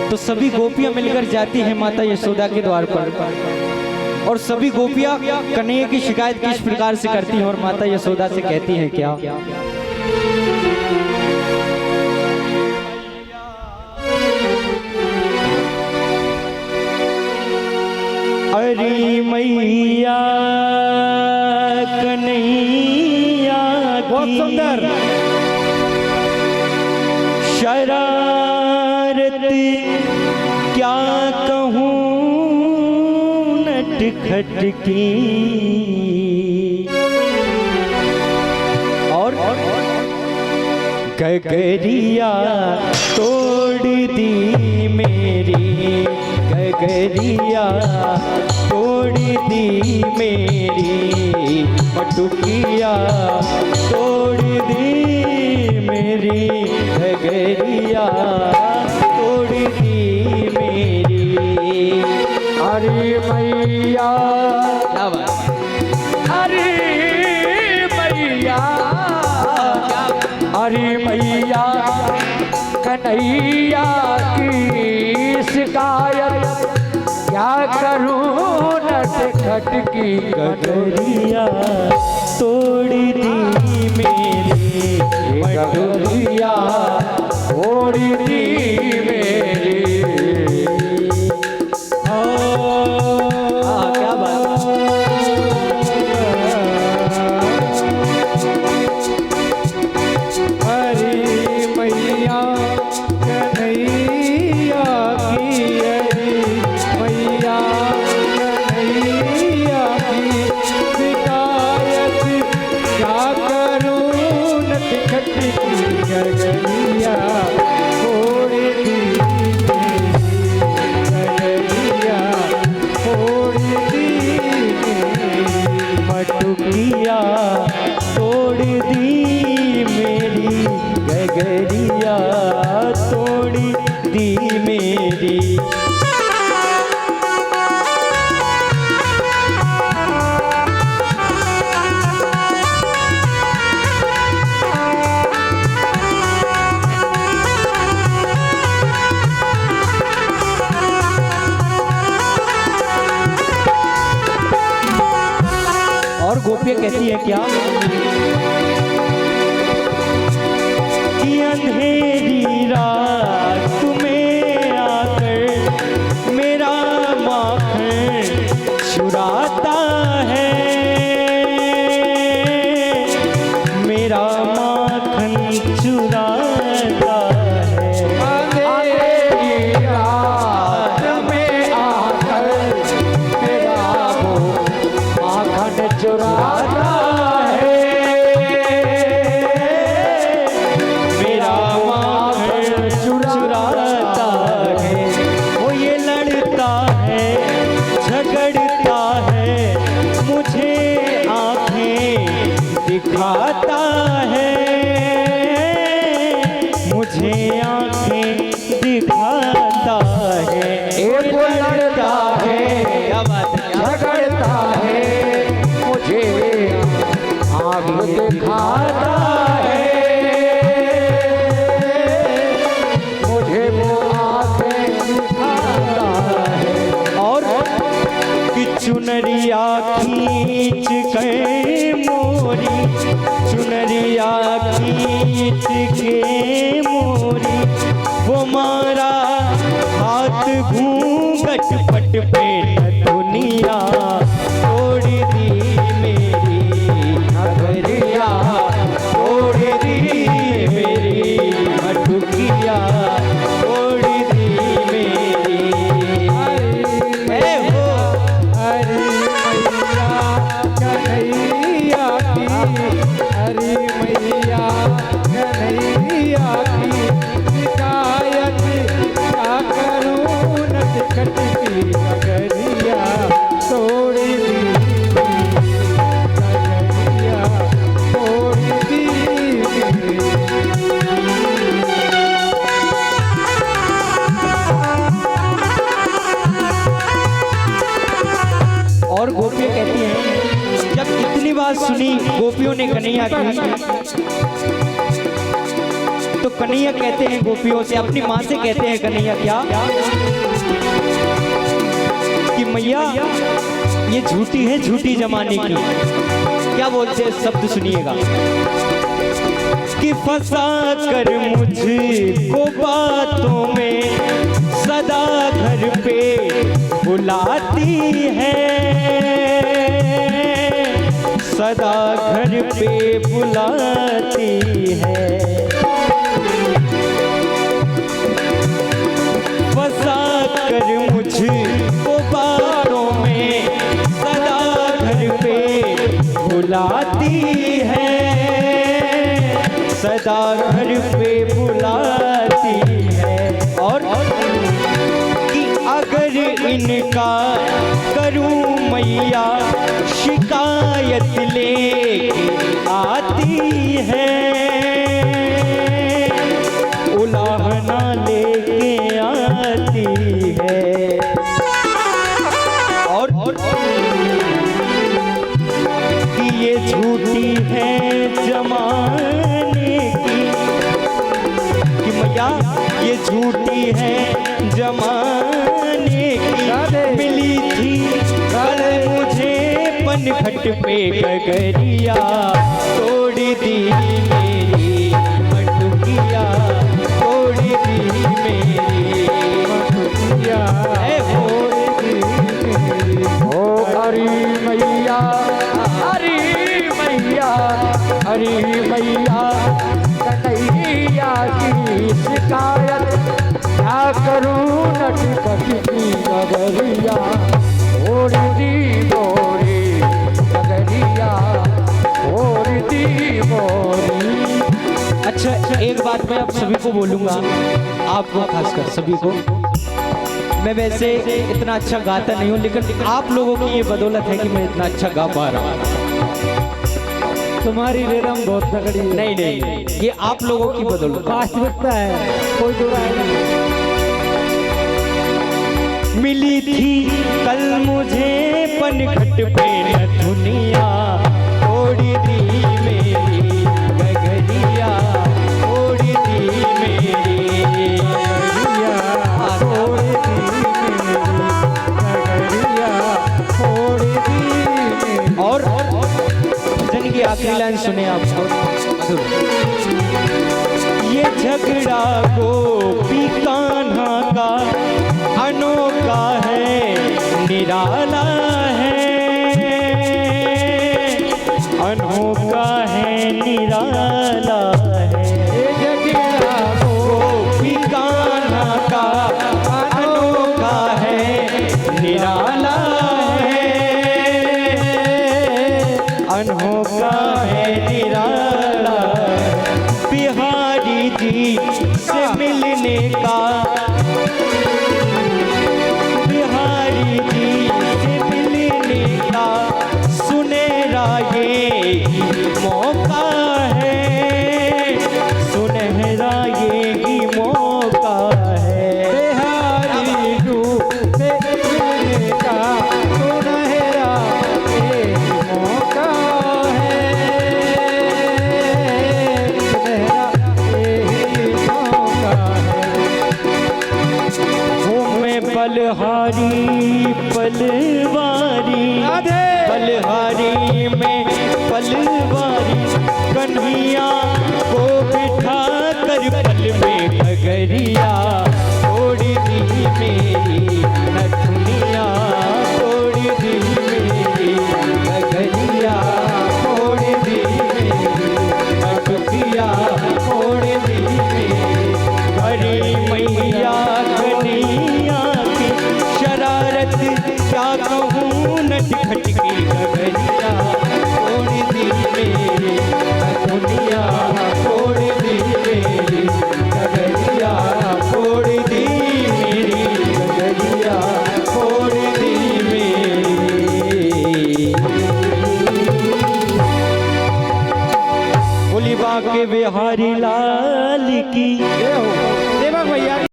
तो सभी गोपियां मिलकर जाती हैं माता यशोदा के द्वार पर और सभी गोपियां कन्हैया की शिकायत किस प्रकार से करती हैं और माता यशोदा से कहती हैं क्या? अरे मैया कन्हैया बहुत सुंदर शरारत क्या कहूँ नटखट की और गगरिया तोड़ दी मेरी, गगरिया तोड़ दी मेरी, मटुकिया तोड़ दी मेरी, गगरिया तोड़ दी मेरी। अरे मैया अरे मैया अरे मैया कन्हैया की शिकायत क्या करूं नटखट की, गगरिया तोड़ दी मेरी, गगरिया तोड़ दी मेरी। क्या बात अरे मैया कन्हैया की, अरे मैया कन्हैया की शिकायत क्या करूं नटखट की, गगरिया तोड़ दी मेरी, गगरिया तोड़ दी मेरी, मटुकिया तोड़ दी मेरी, गगरिया तोड़ दी मेरी। और गोपियां कहती है क्या कि अंधेरी रात में आकर मेरा माखन चुराता है, मेरा माखन चुराता है। अंधेरी रात में आकर मेरा वो माखन चुराता है, मेरा माखन चुराता है। वो ये लड़ता है झगड़ता है मुझे आंखें दिखाता है, मुझे आंखें दिखाता है। एक लड़ता है क्या बात है, झगड़ता है मुझे आँख दिखाता है, मुझे वो आँखें दिखाता है। और कि चुनरिया खींच के मोरी, चुनरिया खींच के मोरी, वो मारा हाथ घूंघट पट पे दुनिया तोड़ दी मेरी, गगरिया तोड़ दी मेरी, मटुकिया तोड़ दी मेरी। अरे हो अरे मैया कन्हैया की, अरे मैया कन्हैया की शिकायत क्या करूं नटखट की, गगरिया तोड़ दी, गगरिया तोड़ दी। और गोपियां कहती हैं जब इतनी बात सुनी गोपियों ने कन्हैया की तो तो कन्हैया कहते हैं गोपियों से, अपनी माँ से कहते हैं कन्हैया क्या कि मैया ये झूठी है, झूठी जमाने की। क्या बोलते हैं शब्द सुनिएगा कि फंसा कर मुझको बातों में सदा घर पे बुलाती है, सदा घर पे बुलाती है। फंसा कर मुझको बातों में सदा घर पे बुलाती है, सदा घर पे बुलाती है। और कि अगर इनका करूं मैया शिकायत लेके आती है, उलाहना लेके आती है। और कि ये झूठी है जमाने की, कि मैया ये झूठी है जमाने की। मिली थी कल मुझे पनघट पे गगरिया, तोड़ दी मेरी मटुकिया, तोड़ दी मेरी मटुकिया, ओ हरी मैया, हरी मैया, हरी मैया कन्हैया की शिकायत क्या करूं नटखट की गगरिया, ओढ़ दी मोरी गगरिया, ओढ़ दी मोरी। अच्छा एक बात मैं आप सभी को बोलूंगा, आपको खासकर सभी को। मैं वैसे इतना अच्छा गाता नहीं हूँ, लेकिन आप लोगों की ये बदौलत है कि मैं इतना अच्छा गा पा रहा हूँ। तुम्हारी रिदम बहुत तगड़ी है। नहीं नहीं, ये आप लोगों की बदौलत है। वास्तविकता है, कोई दो राय नहीं। मिली थी कल मुझे पनघट पे नथुनिया, तोड़ दी मेरी गगरिया, तोड़ दी मेरी गगरिया, छोड़ दी मेरी गगरिया, छोड़ दी मेरी। और भजन की आखिरी लाइन सुने आप। ये झगड़ा गोपी कान्हा का अनोखा है, निराला है, अनोखा है, निराला है। ये झगड़ा गोपी कान्हा का अनोखा है, निराला है, अनोखा है, निराला। बिहारी जी से मिलने का, बिहारी जी से मिलने का सुनहरा ये मौका है, सुनहरा ये मौका है। बिहारी जू से मिलने का सुनहरा ये मौका है, सुनहरा ये मौका है। मैं बलहारी पलवारी, बलहारी में पलवारी, कन्हैया को बिठा कर पल में गगरिया, तोड़ दी मेरी नथुनिया, तोड़ दी मेरी गगरिया, तोड़ दी मेरी नथुनिया, तोड़ दी मेरी। हरी मैया कन्हैया की शरारत क्या कहूँ, नटखट की गगरिया, तोड़ दी मेरी नथुनिया, तोड़ दी मेरी गगरिया, तोड़ दी मेरी गगरिया, तोड़ दी मेरी। बोली बाके बिहारी लाल की। देवक भैया।